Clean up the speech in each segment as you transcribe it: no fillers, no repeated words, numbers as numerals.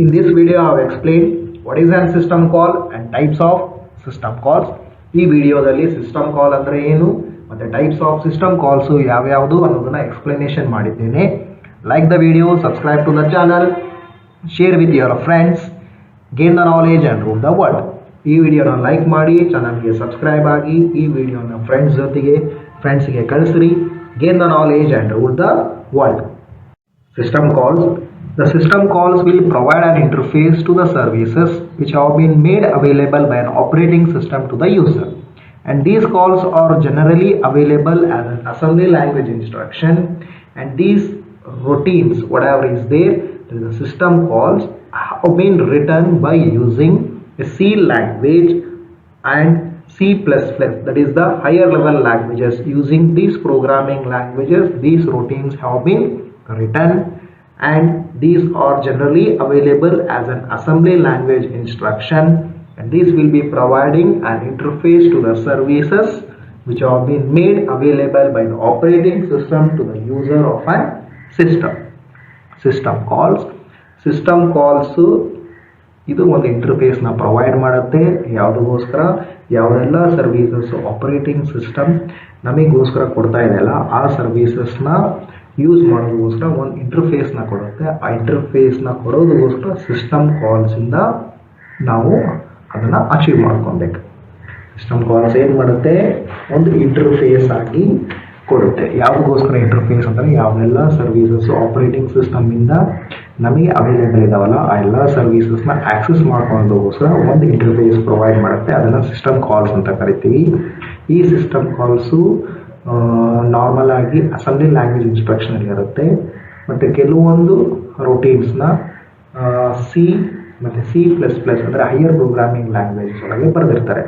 In this video I have explained what is a system call and types of system calls. ಈ ವಿಡಿಯೋದಲ್ಲಿ system ಕಾಲ್ ಅಂದ್ರೆ ಏನು ಮತ್ತೆ types of system calls ಯಾವ್ಯಾವುದು ಅನ್ನೋದನ್ನ ಎಕ್ಸ್ಪ್ಲನೇಷನ್ ಮಾಡಿದ್ದೇನೆ. Like the video, subscribe to the channel, share with your friends, gain the knowledge and rule the world. ಈ ವಿಡಿಯೋನ ಲೈಕ್ ಮಾಡಿ, ಚಾನಲ್ಗೆ ಸಬ್ಸ್ಕ್ರೈಬ್ ಆಗಿ, ಈ ವಿಡಿಯೋನ ಫ್ರೆಂಡ್ಸ್ಗೆ ಕಳಿಸ್ರಿ. Gain the knowledge and rule the world. System calls. The system calls will provide an interface to the services which have been made available by an operating system to the user. And these calls are generally available as an assembly language instruction. And these routines, whatever is there, the system calls have been written by using a C language and C++. That is the higher level languages. Using these programming languages, these routines have been written, and these are generally available as an assembly language instruction, and this will be providing an interface to the services which have been made available by the operating system to the user of a system. System calls ಇದು ಒಂದು interface ನ provide ಮಾಡುತ್ತೆ. ಯಾವುದಕ್ಕೋಸ್ಕರ? ಯಾವೆಲ್ಲ services operating system ನಮಗೋಸ್ಕರ ಕೊಡ್ತಾ ಇದೆಯಲ್ಲ, ಆ ಸರ್ವಿಸಸ್ನ use ಮಾಡೋದಕ್ಕೋಸ್ಕರ ಒಂದು ಇಂಟರ್ಫೇಸ್ನ ಕೊಡುತ್ತೆ. ಆ ಇಂಟರ್ಫೇಸ್ನ ಕೊಡೋದಕ್ಕೋಸ್ಕರ ಸಿಸ್ಟಮ್ ಕಾಲ್ಸಿಂದ ನಾವು ಅದನ್ನು ಅಚೀವ್ ಮಾಡ್ಕೊಬೇಕು. ಸಿಸ್ಟಮ್ ಕಾಲ್ಸ್ ಏನು ಮಾಡುತ್ತೆ? ಒಂದು ಇಂಟರ್ಫೇಸ್ ಆಗಿ ಕೊಡುತ್ತೆ. ಯಾವುದಕ್ಕೋಸ್ಕರ ಇಂಟರ್ಫೇಸ್ ಅಂದರೆ ಯಾವೆಲ್ಲ ಸರ್ವಿಸಸ್ ಆಪರೇಟಿಂಗ್ ಸಿಸ್ಟಮಿಂದ ನಮಗೆ ಅವೈಲೇಬಲ್ ಇದಾವಲ್ಲ, ಆ ಎಲ್ಲ ಸರ್ವಿಸಸ್ನ ಆಕ್ಸೆಸ್ ಮಾಡ್ಕೊಳ್ಳೋದಕ್ಕೋಸ್ಕರ ಒಂದು ಇಂಟರ್ಫೇಸ್ ಪ್ರೊವೈಡ್ ಮಾಡುತ್ತೆ. ಅದನ್ನು ಸಿಸ್ಟಮ್ ಕಾಲ್ಸ್ ಅಂತ ಕರಿತೀವಿ. ಈ ಸಿಸ್ಟಮ್ ಕಾಲ್ಸು ನಾರ್ಮಲ್ ಆಗಿ ಅಸೆಂಬ್ಲಿ ಲ್ಯಾಂಗ್ವೇಜ್ ಇನ್ಸ್ಟ್ರಕ್ಷನ್ ಇರುತ್ತೆ. ಮತ್ತು ಕೆಲವೊಂದು ರೂಟೀನ್ಸ್ನ ಸಿ ಮತ್ತು C++ ಅಂದರೆ ಹೈಯರ್ ಪ್ರೋಗ್ರಾಮಿಂಗ್ ಲ್ಯಾಂಗ್ವೇಜ್ ಒಳಗೆ ಬರೆದಿರ್ತಾರೆ.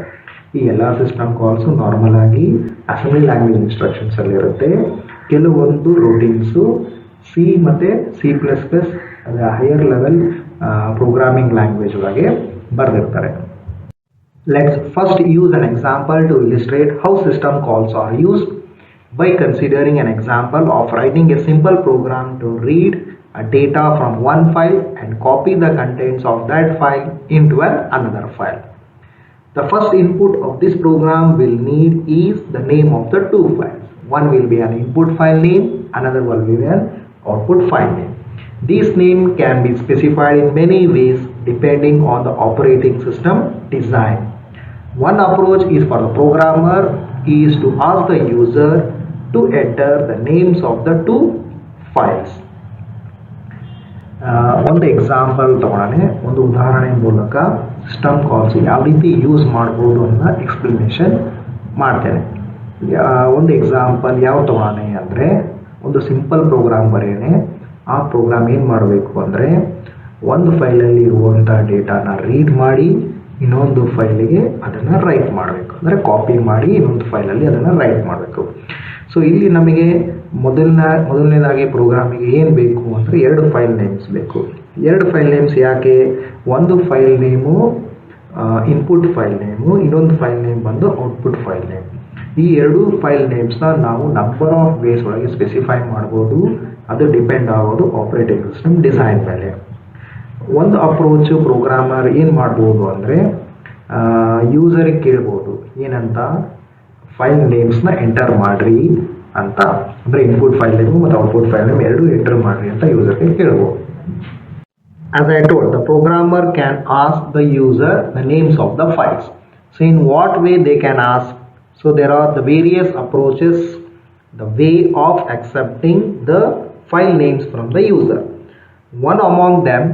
ಈ ಎಲ್ಲ ಸಿಸ್ಟಮ್ ಕಾಲ್ಸು ನಾರ್ಮಲ್ ಆಗಿ ಅಸೆಂಬ್ಲಿ ಲ್ಯಾಂಗ್ವೇಜ್ ಇನ್ಸ್ಟ್ರಕ್ಷನ್ಸ್ ಅಲ್ಲಿ ಇರುತ್ತೆ. ಕೆಲವೊಂದು ರೂಟೀನ್ಸು ಸಿ ಮತ್ತು C++ ಅಂದರೆ ಹೈಯರ್ ಲೆವೆಲ್ ಪ್ರೋಗ್ರಾಮಿಂಗ್ ಲ್ಯಾಂಗ್ವೇಜ್ ಒಳಗೆ ಬರೆದಿರ್ತಾರೆ. Let's first use an example to illustrate how system calls are used by considering an example of writing a simple program to read a data from one file and copy the contents of that file into another file. The first input of this program will need is the name of the two files. One will be an input file name, another will be an output file name. These names can be specified in many ways depending on the operating system design. One approach is for the programmer is to ask the user to enter the names of the two files. ಒಂದು example ತಗೊಳ್ಳೋಣ. ಒಂದು ಉದಾಹರಣೆ ಮೂಲಕ system calls ಯಾವ ರೀತಿ use ಮಾಡ್ಬೋದು ಅನ್ನೋ explanation ಮಾಡ್ತೇನೆ. ಒಂದು ಎಕ್ಸಾಂಪಲ್ ಯಾವ ತಗೊಳ್ಳೋಣ ಅಂದರೆ, ಒಂದು ಸಿಂಪಲ್ ಪ್ರೋಗ್ರಾಮ್ ಬರೆಯೋಣ. ಆ ಪ್ರೋಗ್ರಾಮ್ ಏನು ಮಾಡಬೇಕು ಅಂದರೆ, ಒಂದು ಫೈಲಲ್ಲಿ ಇರುವಂಥ ಡೇಟಾನ ರೀಡ್ ಮಾಡಿ ಇನ್ನೊಂದು ಫೈಲಿಗೆ ಅದನ್ನು ರೈಟ್ ಮಾಡಬೇಕು. ಅಂದರೆ ಕಾಪಿ ಮಾಡಿ ಇನ್ನೊಂದು ಫೈಲಲ್ಲಿ ಅದನ್ನು ರೈಟ್ ಮಾಡಬೇಕು. ಸೊ ಇಲ್ಲಿ ನಮಗೆ ಮೊದಲನೇದಾಗಿ ಪ್ರೋಗ್ರಾಮಿಗೆ ಏನು ಬೇಕು ಅಂದರೆ, ಎರಡು ಫೈಲ್ ನೇಮ್ಸ್ ಬೇಕು. ಎರಡು ಫೈಲ್ ನೇಮ್ಸ್ ಯಾಕೆ? ಒಂದು file name input file name, ಇನ್ನೊಂದು ಫೈಲ್ ನೇಮ್ ಬಂದು ಔಟ್ಪುಟ್ ಫೈಲ್ ನೇಮ್. ಈ ಎರಡು ಫೈಲ್ ನೇಮ್ಸ್ನ ನಾವು ನಂಬರ್ ಆಫ್ ವೇಸ್ ಒಳಗೆ ಸ್ಪೆಸಿಫೈ ಮಾಡ್ಬೋದು. ಅದು ಡಿಪೆಂಡ್ ಆಗೋದು ಆಪರೇಟಿಂಗ್ ಸಿಸ್ಟಮ್ ಡಿಸೈನ್ ಮೇಲೆ. ಒಂದು ಅಪ್ರೋಚು ಪ್ರೋಗ್ರಾಮರ್ ಏನು ಮಾಡ್ಬೋದು ಅಂದರೆ, ಯೂಸರಿಗೆ ಕೇಳ್ಬೋದು ಏನಂತ, ಫೈಲ್ ನೇಮ್ಸ್ನ ಎಂಟರ್ ಮಾಡ್ರಿ ಅಂತ. ಅಂದರೆ ಇನ್ಪುಟ್ ಫೈಲ್ ನೇಮು ಮತ್ತು ಔಟ್ಪುಟ್ ಫೈಲ್ ನೇಮ್ ಎರಡು ಎಂಟರ್ ಮಾಡ್ರಿ ಅಂತ ಯೂಸರ್ಗೆ ಕೇಳ್ಬೋದು. As I told, the programmer can ask the user the names of the files. So in what way they can ask? So there are the various approaches, the way of accepting the file names from the user. One among them,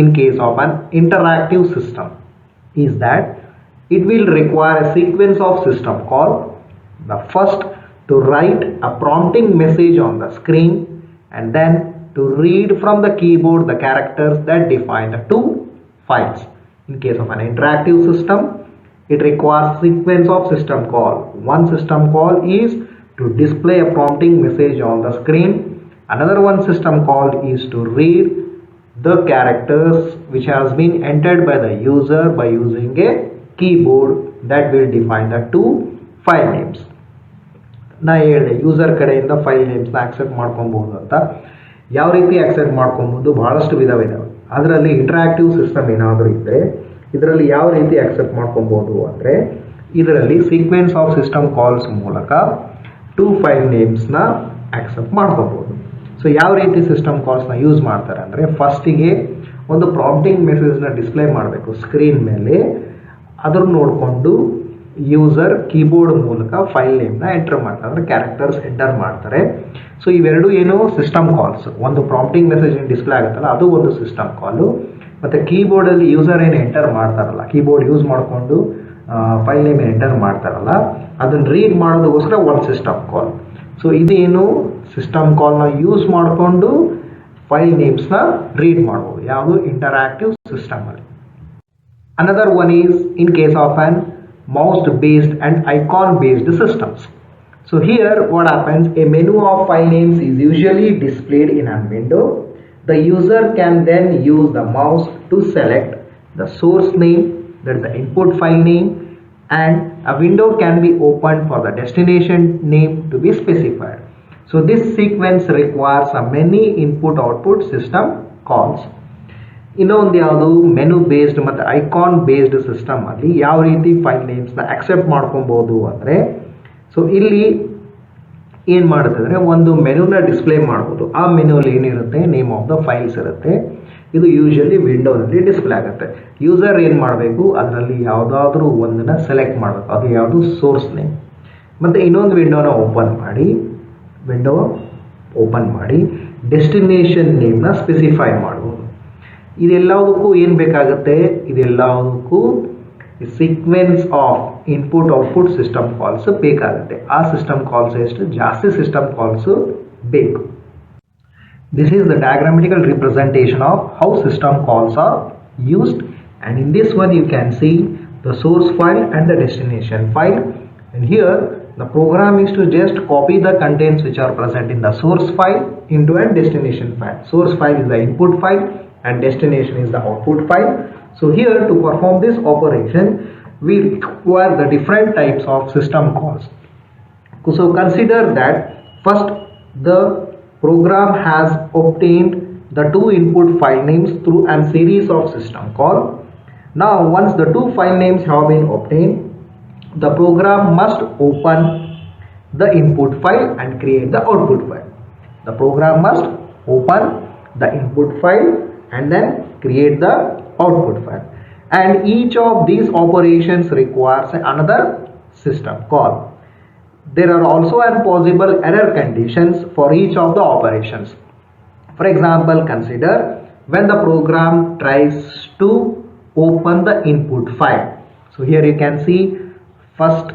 in case of an interactive system, is that it will require a sequence of system call. The first to write a prompting message on the screen, and then to read from the keyboard the characters that define the two files. In case of an interactive system, it requires sequence of system call. One system call is to display a prompting message on the screen. Another one system call is to read the characters which has been entered by the user by using a keyboard that will define the two file names. ನಾ ಹೇಳಿದೆ user ಕಡೆಯಿಂದ file ನೇಮ್ಸ್ನ accept ಮಾಡ್ಕೊಬಹುದು ಅಂತ. ಯಾವ ರೀತಿ accept ಮಾಡ್ಕೊಬಹುದು? ಬಹಳಷ್ಟು ವಿಧವಿದಾವೆ. ಅದರಲ್ಲಿ ಇಂಟರಾಕ್ಟಿವ್ ಸಿಸ್ಟಮ್ ಏನಾದರೂ ಇದ್ದರೆ ಇದರಲ್ಲಿ ಯಾವ ರೀತಿ ಅಕ್ಸೆಪ್ಟ್ ಮಾಡ್ಕೊಬೋದು ಅಂದರೆ ಇದರಲ್ಲಿ ಸೀಕ್ವೆನ್ಸ್ ಆಫ್ ಸಿಸ್ಟಮ್ ಕಾಲ್ಸ್ ಮೂಲಕ 2 ಫೈಲ್ ನೇಮ್ಸ್ನ ಅಕ್ಸೆಪ್ಟ್ ಮಾಡ್ಕೋಬೋದು. ಸೊ ಯಾವ ರೀತಿ ಸಿಸ್ಟಮ್ ಕಾಲ್ಸ್ನ ಯೂಸ್ ಮಾಡ್ತಾರೆ ಅಂದರೆ ಫಸ್ಟಿಗೆ ಒಂದು ಪ್ರಾಂಪ್ಟಿಂಗ್ ಮೆಸೇಜ್ನ ಡಿಸ್ಪ್ಲೇ ಮಾಡಬೇಕು ಸ್ಕ್ರೀನ್ ಮೇಲೆ. ಅದನ್ನು ನೋಡಿಕೊಂಡು ಯೂಸರ್ ಕೀಬೋರ್ಡ್ ಮೂಲಕ ಫೈಲ್ ನೇಮ್ನ ಎಂಟರ್ ಮಾಡ್ತಾರೆ, ಅಂದರೆ ಕ್ಯಾರೆಕ್ಟರ್ಸ್ ಎಂಟರ್ ಮಾಡ್ತಾರೆ. ಸೊ ಇವೆರಡು ಏನು ಸಿಸ್ಟಮ್ ಕಾಲ್ಸ್, ಒಂದು ಪ್ರಾಂಪ್ಟಿಂಗ್ ಮೆಸೇಜ್ ಡಿಸ್ಪ್ಲೇ ಆಗುತ್ತಲ್ಲ ಅದು ಒಂದು ಸಿಸ್ಟಮ್ ಕಾಲು, ಮತ್ತು ಕೀಬೋರ್ಡಲ್ಲಿ ಯೂಸರ್ ಏನು ಎಂಟರ್ ಮಾಡ್ತಾರಲ್ಲ, ಕೀಬೋರ್ಡ್ ಯೂಸ್ ಮಾಡಿಕೊಂಡು ಫೈಲ್ ನೇಮ್ ಎಂಟರ್ ಮಾಡ್ತಾರಲ್ಲ ಅದನ್ನು ರೀಡ್ ಮಾಡೋದಕ್ಕೋಸ್ಕರ ಒಂದು ಸಿಸ್ಟಮ್ ಕಾಲ್. ಸೊ ಇದೇನು ಸಿಸ್ಟಮ್ ಕಾಲ್ನ ಯೂಸ್ ಮಾಡಿಕೊಂಡು ಫೈಲ್ ನೇಮ್ಸ್ನ ರೀಡ್ ಮಾಡ್ಬೋದು, ಯಾವುದು ಇಂಟರಾಕ್ಟಿವ್ ಸಿಸ್ಟಮಲ್ಲಿ. Another one is in case of on mouse based and icon based systems. So here what happens, a menu of file names is usually displayed in a window. The user can then use the mouse to select the source name, that is the input file name, and a window can be opened for the destination name to be specified. So this sequence requires a many input output system calls. ಇನ್ನೊಂದು ಯಾವುದು menu based ಮತ್ತು icon based ಸಿಸ್ಟಮಲ್ಲಿ ಯಾವ ರೀತಿ file ನೇಮ್ಸ್ನ accept ಮಾಡ್ಕೊಬೋದು ಅಂದರೆ, so ಇಲ್ಲಿ ಏನು ಮಾಡುತ್ತೆ ಅಂದರೆ ಒಂದು ಮೆನುನ ಡಿಸ್ಪ್ಲೇ ಮಾಡ್ಬೋದು. ಆ ಮೆನುವಲ್ಲಿ ಏನಿರುತ್ತೆ, ನೇಮ್ ಆಫ್ ದ ಫೈಲ್ಸ್ ಇರುತ್ತೆ. ಇದು ಯೂಶಲಿ ವಿಂಡೋನಲ್ಲಿ ಡಿಸ್ಪ್ಲೇ ಆಗುತ್ತೆ. ಯೂಸರ್ ಏನು ಮಾಡಬೇಕು, ಅದರಲ್ಲಿ ಯಾವುದಾದ್ರೂ ಒಂದನ್ನು ಸೆಲೆಕ್ಟ್ ಮಾಡಬೇಕು, ಅದು ಯಾವುದು ಸೋರ್ಸ್ ನೇಮ್. ಮತ್ತು ಇನ್ನೊಂದು ವಿಂಡೋ ಓಪನ್ ಮಾಡಿ ಡೆಸ್ಟಿನೇಷನ್ ನೇಮ್ನ ಸ್ಪೆಸಿಫೈ ಮಾಡ್ಬೋದು. ಇದೆಲ್ಲದಕ್ಕೂ ಏನು ಬೇಕಾಗುತ್ತೆ, ಇದೆಲ್ಲದಕ್ಕೂ sequence of input output system calls ಬೇಕಾಗುತ್ತೆ. ಆ ಸಿಸ್ಟಮ್ ಕಾಲ್ಸ್ ಎಷ್ಟು ಜಾಸ್ತಿ ಸಿಸ್ಟಮ್ ಕಾಲ್ಸ್ ಬೇಕು. This is the diagrammatical representation of how system calls are used, and in this one you can see the source file and the destination file, and here the program is to just copy the contents which are present in the source file into a destination file. Source file is the input file and destination is the output file. So here to perform this operation we require the different types of system calls. So consider that first the program has obtained the 2 input file names through a series of system call. Now once the 2 file names have been obtained, the program must open the input file and create the output file. The program must open the input file and then create the output file, and each of these operations requires another system call. There are also possible error conditions for each of the operations. For example, consider when the program tries to open the input file. So here you can see, first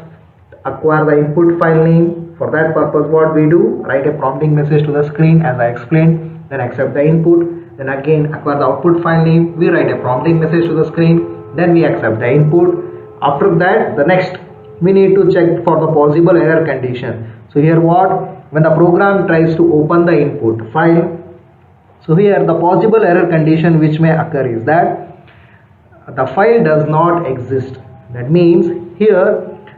acquire the input file name. For that purpose what we do, write a prompting message to the screen as I explained, then accept the input. Then again acquire the output file name, we write a prompting message to the screen, then we accept the input. After that the next we need to check for the possible error condition. So here what, when the program tries to open the input file, so here the possible error condition which may occur is that the file does not exist. That means here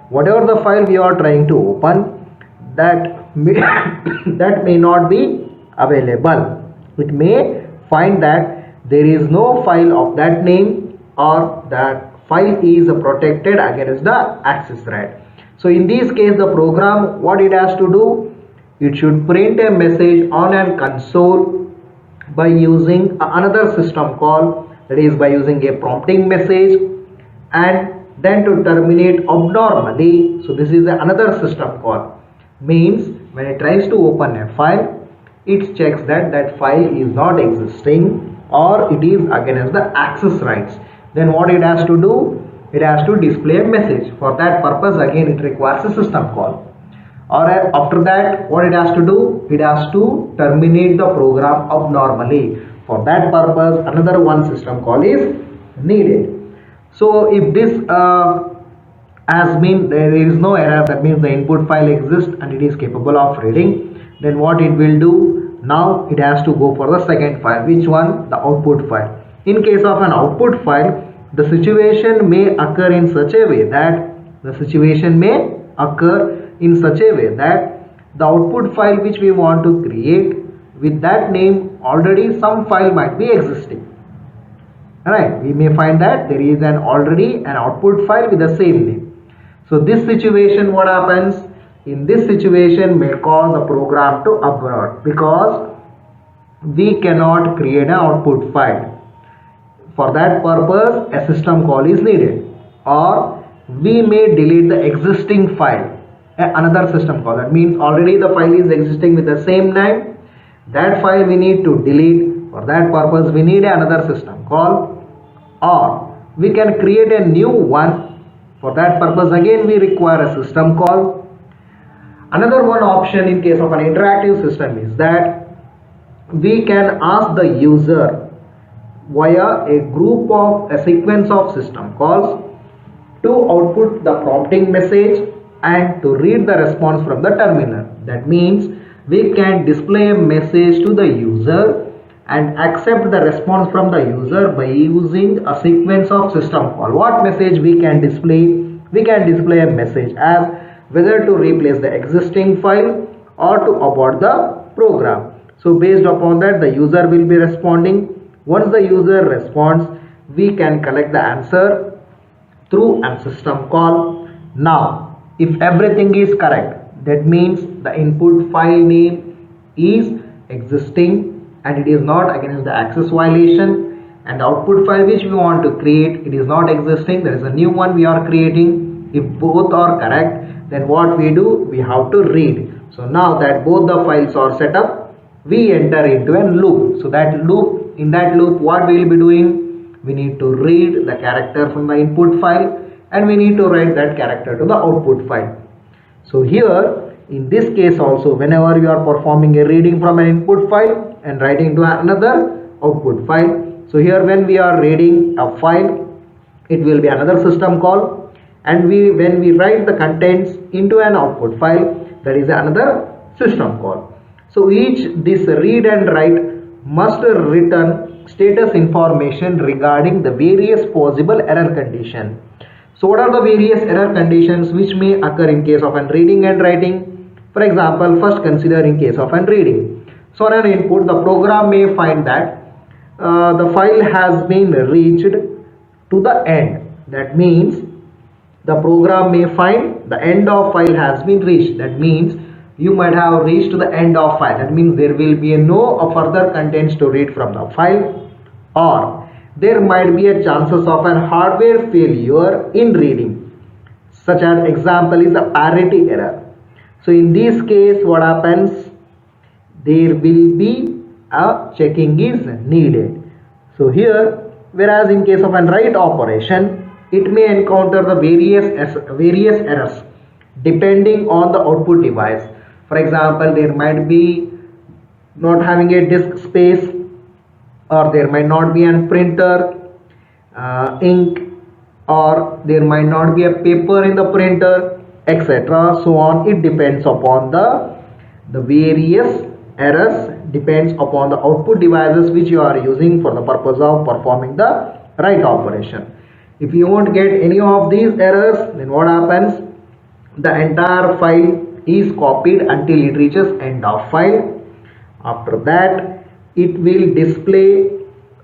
whatever the file we are trying to open, that may not be available. It may find that there is no file of that name, or that file is protected against the access right. So in this case the program what it has to do, it should print a message on a console by using another system call, that is by using a prompting message, and then to terminate abnormally. So this is another system call. Means when it tries to open a file, it checks that that file is not existing or it is against the access rights. Then what it has to do, it has to display a message. For that purpose again it requires a system call. Or after that what it has to do, it has to terminate the program abnormally. For that purpose another one system call is needed. So if this has been, there is no error, that means the input file exists and it is capable of reading, then what it will do, now it has to go for the second file. Which one? The output file. In case of an output file, the situation may occur in such a way that the output file which we want to create, with that name already some file might be existing. Right, we may find that there is already an output file with the same name. So this situation, what happens? In this situation may cause the program to abort because we cannot create an output file. For that purpose, a system call is needed, or we may delete the existing file, another system call. That means already the file is existing with the same name. That file we need to delete. For that purpose, we need another system call, or we can create a new one. For that purpose, again we require a system call. Another one option in case of an interactive system is that we can ask the user via a sequence of system calls to output the prompting message and to read the response from the terminal. That means we can display a message to the user and accept the response from the user by using a sequence of system call. What message we can display? We can display a message as whether to replace the existing file or to abort the program. So based upon that, the user will be responding. Once the user responds, we can collect the answer through a system call. Now, if everything is correct, that means the input file name is existing and it is not against the access violation, and the output file which we want to create, it is not existing, there is a new one we are creating. If both are correct, then what we do, we have to read. So now that both the files are set up, we enter into a loop. So that loop, in that loop, what we will be doing? We need to read the character from the input file and we need to write that character to the output file. So here in this case also, whenever you are performing a reading from an input file and writing to another output file, so here when we are reading a file, it will be another system call, and when we write the contents into an output file, that is another system call. So this read and write must return status information regarding the various possible error conditions. So what are the various error conditions which may occur in case of an reading and writing? For example, first consider in case of an reading. So on an input, the program may find that the file has been reached to the end. That means the program may find the end of file has been reached. That means you might have reached to the end of file. That means there will be no further contents to read from the file, or there might be a chances of a hardware failure in reading. Such an example is a parity error. So in this case, what happens? There will be a checking is needed. So here, whereas in case of an write operation, it may encounter the various errors depending on the output device. For example, there might be not having a disk space, or there might not be a printer, ink, or there might not be a paper in the printer, etc. So on. It depends upon the various errors, depends upon the output devices which you are using for the purpose of performing the write operation. If you won't get any of these errors, then what happens? The entire file is copied until it reaches end of file. After that, it will display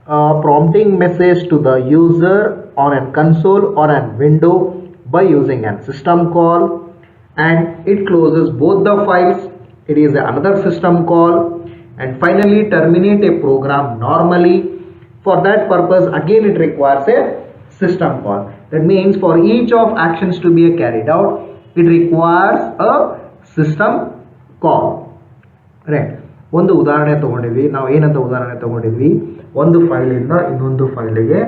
a prompting message to the user on a console or a window by using a system call, and it closes both the files. It is another system call, and finally terminate a program normally. For that purpose, again it requires a system call. That means for each of actions to be carried out, it requires a system call. Right. ಒಂದು ಉದಾಹರಣೆ ತಗೊಂಡಿದ್ವಿ. ನಾವು ಏನಂತ ಉದಾಹರಣೆ ತಗೊಂಡಿದ್ವಿ? ಒಂದು ಫೈಲಿಂದ ಇನ್ನೊಂದು ಫೈಲಿಗೆ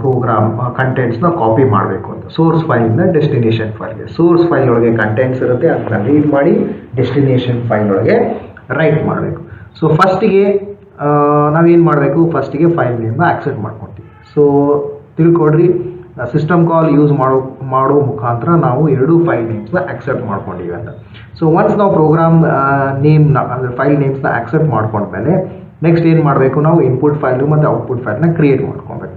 program ಕಂಟೆಂಟ್ಸ್ನ copy ಮಾಡಬೇಕು ಅಂತ. Source ಫೈಲಿಂದ ಡೆಸ್ಟಿನೇಷನ್ ಫೈಲ್ಗೆ. ಸೋರ್ಸ್ ಫೈಲ್ ಒಳಗೆ ಕಂಟೆಂಟ್ಸ್ ಇರುತ್ತೆ, ಅದನ್ನ ರೀಡ್ ಮಾಡಿ ಡೆಸ್ಟಿನೇಷನ್ ಫೈಲ್ ಒಳಗೆ ರೈಟ್ ಮಾಡಬೇಕು. ಸೊ ಫಸ್ಟಿಗೆ ನಾವೇನು ಮಾಡಬೇಕು? ಫಸ್ಟಿಗೆ ಫೈಲ್ ನೇಮ್ನ ಆಕ್ಸೆಪ್ಟ್ ಮಾಡ್ಕೊತೀವಿ. ಸೊ ತಿಳ್ಕೊಡ್ರಿ, ಸಿಸ್ಟಮ್ ಕಾಲ್ ಯೂಸ್ ಮಾಡೋ ಮುಖಾಂತರ ನಾವು ಎರಡು ಫೈಲ್ ನೇಮ್ಸ್ನ ಆಕ್ಸೆಪ್ಟ್ ಮಾಡ್ಕೊಂಡಿವಿ ಅಂತ. ಸೊ ಒನ್ಸ್ ನಾವು ಪ್ರೋಗ್ರಾಮ್ ನೇಮ್ನ ಅಂದರೆ ಫೈಲ್ ನೇಮ್ಸ್ನ ಆಕ್ಸೆಪ್ಟ್ ಮಾಡ್ಕೊಂಡ್ಮೇಲೆ ನೆಕ್ಸ್ಟ್ ಏನು ಮಾಡಬೇಕು? ನಾವು ಇನ್ಪುಟ್ ಫೈಲು ಮತ್ತು ಔಟ್ಪುಟ್ ಫೈಲ್ನ ಕ್ರಿಯೇಟ್ ಮಾಡ್ಕೊಬೇಕು.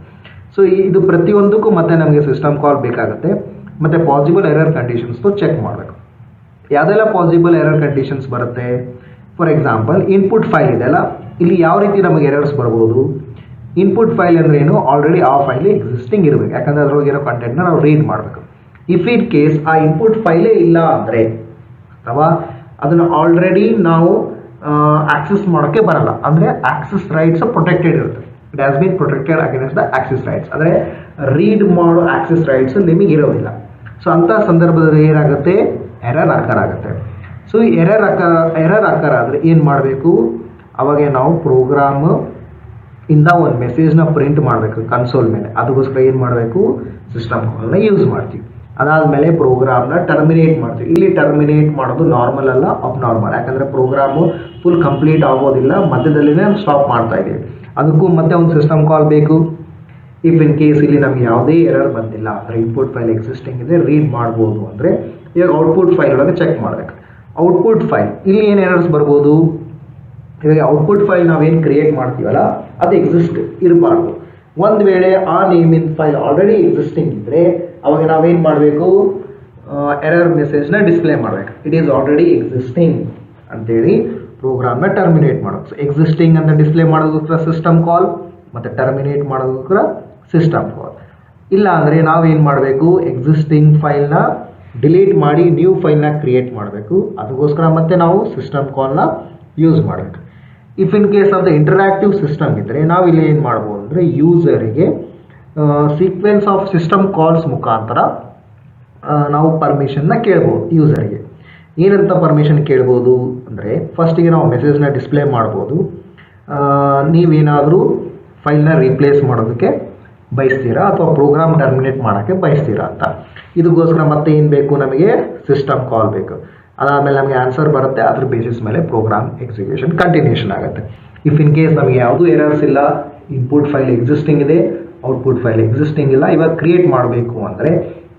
ಸೊ ಇದು ಪ್ರತಿಯೊಂದಕ್ಕೂ ಮತ್ತೆ ನಮಗೆ ಸಿಸ್ಟಮ್ ಕಾಲ್ ಬೇಕಾಗುತ್ತೆ. ಮತ್ತು ಪಾಸಿಬಲ್ ಎರರ್ ಕಂಡೀಷನ್ಸ್ದು ಚೆಕ್ ಮಾಡಬೇಕು. ಯಾವುದೆಲ್ಲ ಪಾಸಿಬಲ್ ಎರರ್ ಕಂಡೀಷನ್ಸ್ ಬರುತ್ತೆ? ಫಾರ್ ಎಕ್ಸಾಂಪಲ್ ಇನ್ಪುಟ್ ಫೈಲ್ ಇದೆಯಲ್ಲ, ಇಲ್ಲಿ ಯಾವ ರೀತಿ ನಮಗೆ ಎರರ್ಸ್ ಬರ್ಬೋದು? ಇನ್ಪುಟ್ ಫೈಲ್ ಅಂದ್ರೆ ಏನು, ಆಲ್ರೆಡಿ ಆ ಫೈಲ್ ಎಕ್ಸಿಸ್ಟಿಂಗ್ ಇರಬೇಕು, ಯಾಕಂದ್ರೆ ಅದ್ರೊಳಗಿರೋ ಕಂಟೆಂಟ್ನ ನಾವು ರೀಡ್ ಮಾಡಬೇಕು. ಇಫ್ ಇನ್ ಕೇಸ್ ಆ ಇನ್ಪುಟ್ ಫೈಲೇ ಇಲ್ಲ ಅಂದರೆ, ಅಥವಾ ಅದನ್ನು ಆಲ್ರೆಡಿ ನಾವು ಆಕ್ಸೆಸ್ ಮಾಡೋಕ್ಕೆ ಬರಲ್ಲ, ಅಂದರೆ ಆಕ್ಸೆಸ್ ರೈಟ್ಸ್ ಪ್ರೊಟೆಕ್ಟೆಡ್ ಇರುತ್ತೆ. It has been protected against the access rights, ಅಂದರೆ ರೀಡ್ ಮಾಡೋ ಆಕ್ಸೆಸ್ ರೈಟ್ಸ್ ನಿಮಗೆ ಇರೋದಿಲ್ಲ. ಸೊ ಅಂಥ ಸಂದರ್ಭದಲ್ಲಿ ಏನಾಗುತ್ತೆ, ಎರರ್ ಅಕ್ಕರ್ ಆಗುತ್ತೆ. ಸೊ ಎರರ್ ಅಕ್ಕರ್ ಆದರೆ ಏನು ಮಾಡಬೇಕು, ಅವಾಗ ನಾವು ಪ್ರೋಗ್ರಾಮ್ ಇಂದ ಒಂದು ಮೆಸೇಜ್ನ ಪ್ರಿಂಟ್ ಮಾಡಬೇಕು ಕನ್ಸೋಲ್ ಮೇಲೆ. ಅದಕ್ಕೋಸ್ಕರ ಏನು ಮಾಡಬೇಕು, ಸಿಸ್ಟಮ್ ಕಾಲ್ನ ಯೂಸ್ ಮಾಡ್ತೀವಿ. ಅದಾದಮೇಲೆ ಪ್ರೋಗ್ರಾಮ್ನ ಟರ್ಮಿನೇಟ್ ಮಾಡ್ತೀವಿ. ಇಲ್ಲಿ ಟರ್ಮಿನೇಟ್ ಮಾಡೋದು ನಾರ್ಮಲ್ ಅಲ್ಲ, ಅಬ್ನಾರ್ಮಲ್, ಯಾಕಂದರೆ ಪ್ರೋಗ್ರಾಮು ಫುಲ್ ಕಂಪ್ಲೀಟ್ ಆಗೋದಿಲ್ಲ, ಮಧ್ಯದಲ್ಲಿನೇ ಸ್ಟಾಪ್ ಮಾಡ್ತಾ ಇದ್ದೀವಿ. ಅದಕ್ಕೂ ಮತ್ತೆ ಒಂದು ಸಿಸ್ಟಮ್ ಕಾಲ್ ಬೇಕು. ಇಫ್ ಇನ್ ಕೇಸ್ ಇಲ್ಲಿ ನಮ್ಗೆ ಯಾವುದೇ ಎರರ್ ಬಂದಿಲ್ಲ ಅಂದರೆ ಇನ್ಪುಟ್ ಫೈಲ್ ಎಕ್ಸಿಸ್ಟಿಂಗ್ ಇದೆ, ರೀಡ್ ಮಾಡ್ಬೋದು ಅಂದರೆ ಇವಾಗ ಔಟ್ಪುಟ್ ಫೈಲ್ ಒಳಗೆ ಚೆಕ್ ಮಾಡಬೇಕು. ಔಟ್ಪುಟ್ ಫೈಲ್ ಇಲ್ಲಿ ಏನು ಎರರ್ಸ್ ಬರ್ಬೋದು, ಇವಾಗ ಔಟ್ಪುಟ್ ಫೈಲ್ ನಾವೇನು ಕ್ರಿಯೇಟ್ ಮಾಡ್ತೀವಲ್ಲ ಅದು ಎಕ್ಸಿಸ್ಟ್ ಇರಬಾರ್ದು. ಒಂದು ವೇಳೆ ಆ ನೇಮಿನ ಫೈಲ್ ಆಲ್ರೆಡಿ ಎಕ್ಸಿಸ್ಟಿಂಗ್ ಇದ್ದರೆ ಅವಾಗ ನಾವೇನು ಮಾಡಬೇಕು, ಎರರ್ ಮೆಸೇಜ್ನ ಡಿಸ್ಪ್ಲೇ ಮಾಡಬೇಕು. ಇಟ್ ಈಸ್ ಆಲ್ರೆಡಿ ಎಕ್ಸಿಸ್ಟಿಂಗ್ ಅಂತೇಳಿ ಪ್ರೋಗ್ರಾಮ್ನ ಟರ್ಮಿನೇಟ್ ಮಾಡೋದು. ಸೊ ಎಕ್ಸಿಸ್ಟಿಂಗ್ ಅಂತ ಡಿಸ್ಪ್ಲೇ ಮಾಡೋದಕ್ಕೋಸ್ಕರ ಸಿಸ್ಟಮ್ ಕಾಲ್, ಮತ್ತು ಟರ್ಮಿನೇಟ್ ಮಾಡೋದಕ್ಕೋಸ್ಕರ ಸಿಸ್ಟಮ್ ಕಾಲ್. ಇಲ್ಲ ಅಂದರೆ ನಾವೇನು ಮಾಡಬೇಕು, ಎಕ್ಸಿಸ್ಟಿಂಗ್ ಫೈಲ್ನ ಡಿಲೀಟ್ ಮಾಡಿ ನ್ಯೂ ಫೈಲ್ನ ಕ್ರಿಯೇಟ್ ಮಾಡಬೇಕು. ಅದಕ್ಕೋಸ್ಕರ ಮತ್ತೆ ನಾವು ಸಿಸ್ಟಮ್ ಕಾಲ್ನ ಯೂಸ್ ಮಾಡಬೇಕು. If in case of the interactive system ಇದ್ದರೆ ನಾವು ಇಲ್ಲಿ ಏನು ಮಾಡ್ಬೋದು ಅಂದರೆ ಯೂಸರಿಗೆ ಸೀಕ್ವೆನ್ಸ್ ಆಫ್ ಸಿಸ್ಟಮ್ ಕಾಲ್ಸ್ ಮುಖಾಂತರ ನಾವು ಪರ್ಮಿಷನ್ನ ಕೇಳ್ಬೋದು. ಯೂಸರಿಗೆ ಏನಂತ ಪರ್ಮಿಷನ್ ಕೇಳ್ಬೋದು ಅಂದರೆ, ಫಸ್ಟಿಗೆ ನಾವು ಮೆಸೇಜ್ನ ಡಿಸ್ಪ್ಲೇ ಮಾಡ್ಬೋದು. ನೀವೇನಾದರೂ ಫೈಲ್ನ ರೀಪ್ಲೇಸ್ ಮಾಡೋದಕ್ಕೆ ಬಯಸ್ತೀರಾ ಅಥವಾ ಪ್ರೋಗ್ರಾಮ್ ಟರ್ಮಿನೇಟ್ ಮಾಡೋಕ್ಕೆ ಬಯಸ್ತೀರಾ ಅಂತ. ಇದಕ್ಕೋಸ್ಕರ ಮತ್ತೆ ಏನು ಬೇಕು, ನಮಗೆ ಸಿಸ್ಟಮ್ ಕಾಲ್ ಬೇಕು. ಅದಾದಮೇಲೆ ನಮಗೆ ಆನ್ಸರ್ ಬರುತ್ತೆ, ಅದ್ರ ಬೇಸಿಸ್ ಮೇಲೆ ಪ್ರೋಗ್ರಾಮ್ ಎಕ್ಸಿಕ್ಯೂಷನ್ ಕಂಟಿನ್ಯೂಷನ್ ಆಗುತ್ತೆ. ಇಫ್ ಇನ್ ಕೇಸ್ ನಮಗೆ ಯಾವುದೂ ಎರರ್ಸ್ ಇಲ್ಲ, ಇನ್ಪುಟ್ ಫೈಲ್ ಎಕ್ಸಿಸ್ಟಿಂಗ್ ಇದೆ, ಔಟ್ಪುಟ್ ಫೈಲ್ ಎಕ್ಸಿಸ್ಟಿಂಗ್ ಇಲ್ಲ, ಇವಾಗ ಕ್ರಿಯೇಟ್ ಮಾಡಬೇಕು ಅಂದರೆ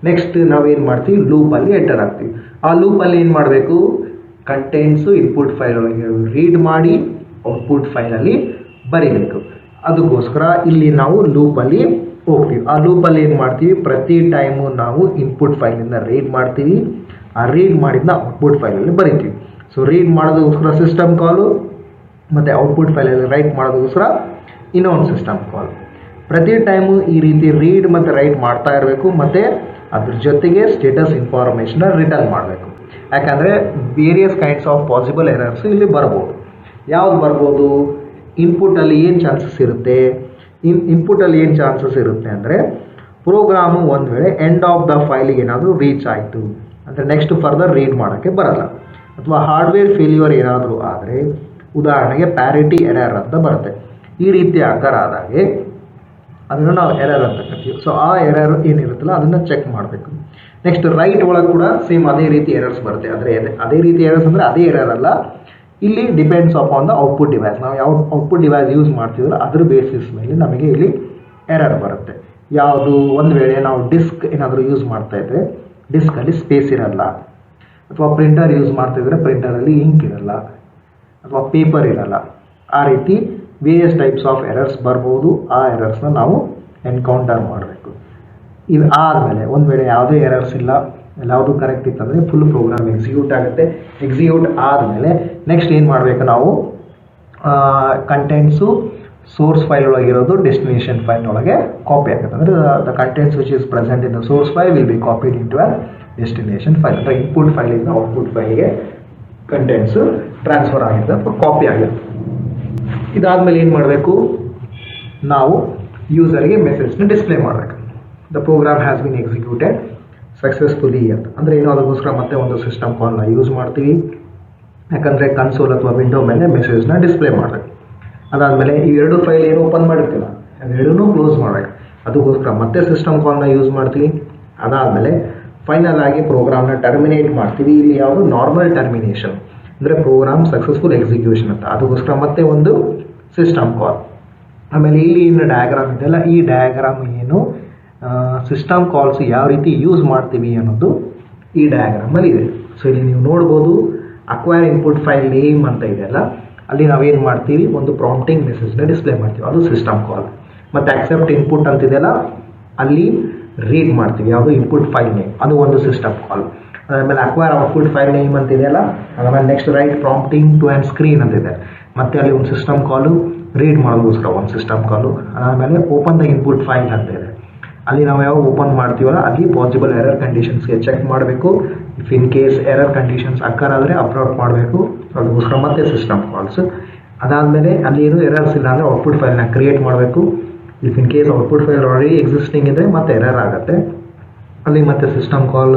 ನೆಕ್ಸ್ಟ್ ನಾವೇನು ಮಾಡ್ತೀವಿ, ಲೂಪಲ್ಲಿ ಎಂಟರ್ ಆಗ್ತೀವಿ. ಆ ಲೂಪಲ್ಲಿ ಏನು ಮಾಡಬೇಕು, ಕಂಟೆಂಟ್ಸು ಇನ್ಪುಟ್ ಫೈಲ್ ಒಳಗೆ ರೀಡ್ ಮಾಡಿ ಔಟ್ಪುಟ್ ಫೈಲಲ್ಲಿ ಬರೀಬೇಕು. ಅದಕ್ಕೋಸ್ಕರ ಇಲ್ಲಿ ನಾವು ಲೂಪಲ್ಲಿ ಹೋಗ್ತೀವಿ. ಆ ಲೂಪಲ್ಲಿ ಏನು ಮಾಡ್ತೀವಿ, ಪ್ರತಿ ಟೈಮು ನಾವು ಇನ್ಪುಟ್ ಫೈಲಿಂದ ರೀಡ್ ಮಾಡ್ತೀವಿ, ಆ ರೀಡ್ ಮಾಡಿದ್ನ ಔಟ್ಪುಟ್ ಫೈಲಲ್ಲಿ ಬರೀತೀವಿ. ಸೊ ರೀಡ್ ಮಾಡೋದಕ್ಕೋಸ್ಕರ ಸಿಸ್ಟಮ್ ಕಾಲು, ಮತ್ತು ಔಟ್ಪುಟ್ ಫೈಲಲ್ಲಿ ರೈಟ್ ಮಾಡೋದಕ್ಕೋಸ್ಕರ ಇನ್ನೊಂದು ಸಿಸ್ಟಮ್ ಕಾಲ್. ಪ್ರತಿ ಟೈಮು ಈ ರೀತಿ ರೀಡ್ ಮತ್ತು ರೈಟ್ ಮಾಡ್ತಾ ಇರಬೇಕು, ಮತ್ತು ಅದ್ರ ಜೊತೆಗೆ ಸ್ಟೇಟಸ್ ಇನ್ಫಾರ್ಮೇಷನ್ನ ರಿಟರ್ನ್ ಮಾಡಬೇಕು. ಯಾಕಂದರೆ various kinds of possible errors ಇಲ್ಲಿ ಬರ್ಬೋದು. ಯಾವ್ದು ಬರ್ಬೋದು, ಇನ್ಪುಟಲ್ಲಿ ಏನು ಚಾನ್ಸಸ್ ಇರುತ್ತೆ, ಇನ್ಪುಟಲ್ಲಿ ಏನು ಚಾನ್ಸಸ್ ಇರುತ್ತೆ ಅಂದರೆ ಪ್ರೋಗ್ರಾಮು ಒಂದು ವೇಳೆ ಎಂಡ್ ಆಫ್ ದ ಫೈಲಿಗೆ ಏನಾದರೂ ರೀಚ್ ಆಯಿತು ಅಂದರೆ ನೆಕ್ಸ್ಟ್ ಫರ್ದರ್ ರೀಡ್ ಮಾಡೋಕ್ಕೆ ಬರಲ್ಲ. ಅಥವಾ ಹಾರ್ಡ್ವೇರ್ ಫೇಲ್ಯೂರ್ ಏನಾದರೂ ಆದರೆ, ಉದಾಹರಣೆಗೆ ಪ್ಯಾರಿಟಿ ಎರರ್ ಅಂತ ಬರುತ್ತೆ. ಈ ರೀತಿ ಅಕ್ಕರ್ ಆದಾಗೆ ಅದನ್ನು ನಾವು ಎರರ್ ಅಂತ ಕರಿತೀವಿ. ಸೊ ಆ ಎರರ್ ಏನಿರುತ್ತಲ್ಲ ಅದನ್ನು ಚೆಕ್ ಮಾಡಬೇಕು. ನೆಕ್ಸ್ಟ್ ರೈಟ್ ಒಳಗೆ ಕೂಡ ಸೇಮ್ ಅದೇ ರೀತಿ ಎರರ್ಸ್ ಬರುತ್ತೆ. ಆದರೆ ಅದೇ ರೀತಿ ಎರರ್ಸ್ ಅಂದರೆ ಅದೇ ಎರರ್ ಅಲ್ಲ, ಇಲ್ಲಿ depends upon the output device. ನಾವು ಯಾವ ಔಟ್ಪುಟ್ ಡಿವೈಸ್ ಯೂಸ್ ಮಾಡ್ತೀವಲ್ಲ ಅದ್ರ ಬೇಸಿಸ್ ಮೇಲೆ ನಮಗೆ ಇಲ್ಲಿ ಎರರ್ ಬರುತ್ತೆ. ಯಾವುದು, ಒಂದು ವೇಳೆ ನಾವು ಡಿಸ್ಕ್ ಏನಾದರೂ ಯೂಸ್ ಮಾಡ್ತಾ ಇದ್ದರೆ ಡಿಸ್ಕಲ್ಲಿ ಸ್ಪೇಸ್ ಇರಲ್ಲ, ಅಥವಾ ಪ್ರಿಂಟರ್ ಯೂಸ್ ಮಾಡ್ತಿದ್ರೆ ಪ್ರಿಂಟರಲ್ಲಿ ಇಂಕ್ ಇರಲ್ಲ, ಅಥವಾ ಪೇಪರ್ ಇರಲ್ಲ. ಆ ರೀತಿ ವೇರಿಯಸ್ ಟೈಪ್ಸ್ ಆಫ್ ಎರರ್ಸ್ ಬರ್ಬೋದು. ಆ ಎರರ್ಸ್ನ ನಾವು ಎನ್ಕೌಂಟರ್ ಮಾಡಬೇಕು. ಇದು ಆದಮೇಲೆ ಒಂದು ವೇಳೆ ಯಾವುದೇ ಎರರ್ಸ್ ಇಲ್ಲ, ಎಲ್ಲಾವುದು ಕರೆಕ್ಟ್ ಇತ್ತಂದರೆ ಫುಲ್ ಪ್ರೋಗ್ರಾಮ್ ಎಕ್ಸಿಕ್ಯೂಟ್ ಆಗುತ್ತೆ. ಎಕ್ಸಿಕ್ಯೂಟ್ ಆದಮೇಲೆ ನೆಕ್ಸ್ಟ್ ಏನು ಮಾಡಬೇಕು, ನಾವು ಕಂಟೆಂಟ್ಸು ಸೋರ್ಸ್ ಫೈಲ್ ಒಳಗಿರೋದು ಡೆಸ್ಟಿನೇಷನ್ ಫೈಲ್ ಒಳಗೆ ಕಾಪಿ ಆಗುತ್ತೆ. ಅಂದರೆ the contents which is present in the source file will be copied in to a destination file. ಅಂದರೆ ಇನ್ಪುಟ್ ಫೈಲಿಂದ ಔಟ್ಪುಟ್ ಫೈಲಿಗೆ ಕಂಟೆಂಟ್ಸು ಟ್ರಾನ್ಸ್ಫರ್ ಆಗಿದೆ ಅಥವಾ ಕಾಪಿ ಆಗುತ್ತೆ. ಇದಾದಮೇಲೆ ಏನು ಮಾಡಬೇಕು, ನಾವು ಯೂಸರ್ಗೆ ಮೆಸೇಜ್ನ ಡಿಸ್ಪ್ಲೇ ಮಾಡಬೇಕು. The program has been executed successfully ಅಂತ. ಅಂದರೆ ಏನೋ ಅದಕ್ಕೋಸ್ಕರ ಮತ್ತೆ ಒಂದು ಸಿಸ್ಟಮ್ ಕಾಲ್ನ ಯೂಸ್ ಮಾಡ್ತೀವಿ, ಯಾಕಂದರೆ ಕನ್ಸೋಲ್ ಅಥವಾ ವಿಂಡೋ ಮೇಲೆ ಮೆಸೇಜ್ನ ಡಿಸ್ಪ್ಲೇ ಮಾಡಬೇಕು. ಅದಾದಮೇಲೆ ಈ ಎರಡು ಫೈಲ್ ಏನು ಓಪನ್ ಮಾಡಿರ್ತೀವಿ ಅವೆರಡೂ ಕ್ಲೋಸ್ ಮಾಡಬೇಕು. ಅದಕ್ಕೋಸ್ಕರ ಮತ್ತೆ ಸಿಸ್ಟಮ್ ಕಾಲ್ನ ಯೂಸ್ ಮಾಡ್ತೀವಿ. ಅದಾದಮೇಲೆ ಫೈನಲ್ ಆಗಿ ಪ್ರೋಗ್ರಾಮ್ನ ಟರ್ಮಿನೇಟ್ ಮಾಡ್ತೀವಿ. ಇಲ್ಲಿ ಯಾವುದು, ನಾರ್ಮಲ್ ಟರ್ಮಿನೇಷನ್, ಅಂದರೆ ಪ್ರೋಗ್ರಾಮ್ ಸಕ್ಸಸ್ಫುಲ್ ಎಕ್ಸಿಕ್ಯೂಷನ್ ಅಂತ. ಅದಕ್ಕೋಸ್ಕರ ಮತ್ತೆ ಒಂದು ಸಿಸ್ಟಮ್ ಕಾಲ್. ಆಮೇಲೆ ಇಲ್ಲಿ ಏನು ಡಯಾಗ್ರಾಮ್ ಇದೆಯಲ್ಲ, ಈ ಡಯಾಗ್ರಾಮ್ ಏನು ಸಿಸ್ಟಮ್ ಕಾಲ್ಸ್ ಯಾವ ರೀತಿ ಯೂಸ್ ಮಾಡ್ತೀವಿ ಅನ್ನೋದು ಈ ಡಯಾಗ್ರಾಮಲ್ಲಿ ಇದೆ. ಸೊ ಇಲ್ಲಿ ನೀವು ನೋಡ್ಬೋದು, ಅಕ್ವೈರ್ ಇನ್ಪುಟ್ ಫೈಲ್ ನೇಮ್ ಅಂತ ಇದೆಯಲ್ಲ, ಅಲ್ಲಿ ನಾವೇನು ಮಾಡ್ತೀವಿ, ಒಂದು ಪ್ರಾಂಪ್ಟಿಂಗ್ ಮೆಸೇಜ್ನ ಡಿಸ್ಪ್ಲೇ ಮಾಡ್ತೀವಿ, ಅದು ಸಿಸ್ಟಮ್ ಕಾಲ್. ಮತ್ತು ಅಕ್ಸೆಪ್ಟ್ ಇನ್ಪುಟ್ ಅಂತಿದೆಯಲ್ಲ, ಅಲ್ಲಿ ರೀಡ್ ಮಾಡ್ತೀವಿ ಯಾವುದು, ಇನ್ಪುಟ್ ಫೈಲ್ ನೇಮ್, ಅದು ಒಂದು ಸಿಸ್ಟಮ್ ಕಾಲ್. ಆಮೇಲೆ ಅಕ್ವೈರ್ ಔಟ್ಪುಟ್ ಫೈಲ್ ನೇಮ್ ಅಂತಿದೆಯಲ್ಲ, ಆಮೇಲೆ next write prompting to and screen ಅಂತಿದೆ, ಮತ್ತು ಅಲ್ಲಿ ಒಂದು ಸಿಸ್ಟಮ್ ಕಾಲು. ರೀಡ್ ಮಾಡೋದಕ್ಕೋಸ್ಕರ ಒಂದು ಸಿಸ್ಟಮ್ ಕಾಲು. ಆಮೇಲೆ ಓಪನ್ ದ ಇನ್ಪುಟ್ ಫೈಲ್ ಅಂತ ಇದೆ, ಅಲ್ಲಿ ನಾವು ಯಾವ ಓಪನ್ ಮಾಡ್ತೀವಲ್ಲ ಅಲ್ಲಿ ಪಾಸಿಬಲ್ ಎರರ್ ಕಂಡೀಷನ್ಸ್ಗೆ ಚೆಕ್ ಮಾಡಬೇಕು. If in case error conditions occur ಆದರೆ ಅಪ್ಲೋಡ್ ಮಾಡಬೇಕು, ಅದಕ್ಕೋಸ್ಕರ ಮತ್ತೆ ಸಿಸ್ಟಮ್ ಕಾಲ್ಸ್. ಅದಾದಮೇಲೆ ಅಲ್ಲಿ ಏನು ಎರರ್ಸ್ ಇಲ್ಲ ಅಂದರೆ ಔಟ್ಪುಟ್ ಫೈಲ್ನ ಕ್ರಿಯೇಟ್ ಮಾಡಬೇಕು. If in case output file already existing ಇದ್ದರೆ ಮತ್ತೆ ಎರರ್ ಆಗುತ್ತೆ, ಅಲ್ಲಿ ಮತ್ತೆ ಸಿಸ್ಟಮ್ ಕಾಲ್